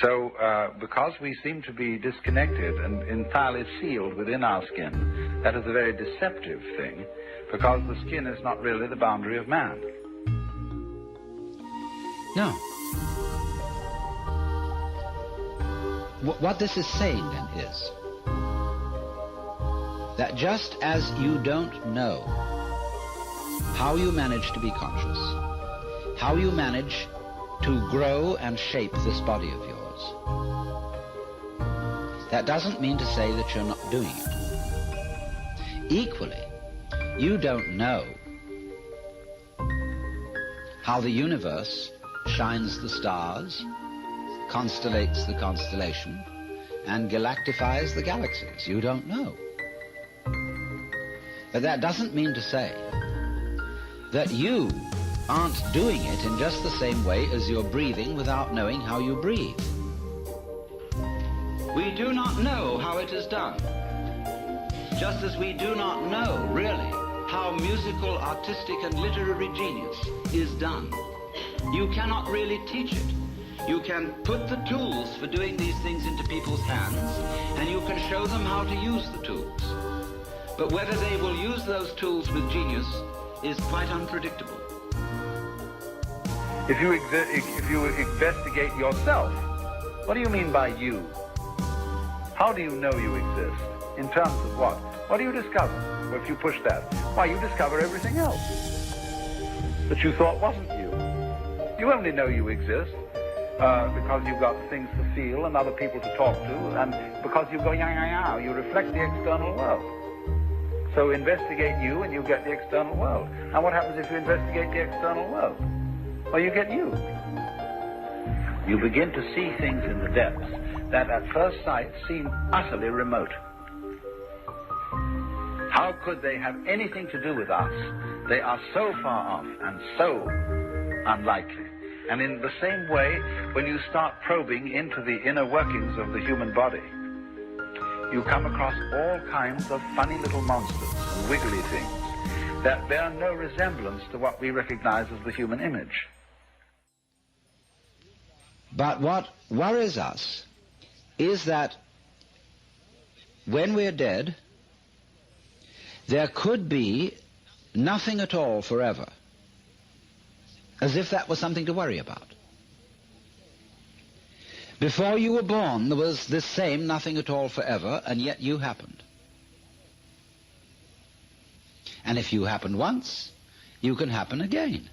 So because we seem to be disconnected and entirely sealed within our skin, that is a very deceptive thing, because the skin is not really the boundary of man. No. What this is saying then is that just as you don't know how you manage to be conscious, how you manage to grow and shape this body of yours, that doesn't mean to say that you're not doing it. Equally, you don't know how the universe shines the stars, constellates the constellation, and galactifies the galaxies. You don't know. But that doesn't mean to say that you aren't doing it in just the same way as you're breathing without knowing how you breathe. We do not know how it is done, just as we do not know, really, how musical, artistic, and literary genius is done. You cannot really teach it. You can put the tools for doing these things into people's hands, and you can show them how to use the tools. But whether they will use those tools with genius is quite unpredictable. If you investigate yourself, what do you mean by you? How do you know you exist? In terms of what? What do you discover? Well, if you push that, why, you discover everything else that you thought wasn't you. You only know you exist because you've got things to feel and other people to talk to, and because you go, yeah, you reflect the external world. So investigate you and you get the external world. And what happens if you investigate the external world? Well, you get you. You begin to see things in the depths that at first sight seem utterly remote. How could they have anything to do with us? They are so far off and so unlikely. And in the same way, when you start probing into the inner workings of the human body, you come across all kinds of funny little monsters and wiggly things that bear no resemblance to what we recognize as the human image. But what worries us is that when we're dead, there could be nothing at all forever, as if that was something to worry about. Before you were born, there was this same nothing at all forever, and yet you happened. And if you happened once, you can happen again.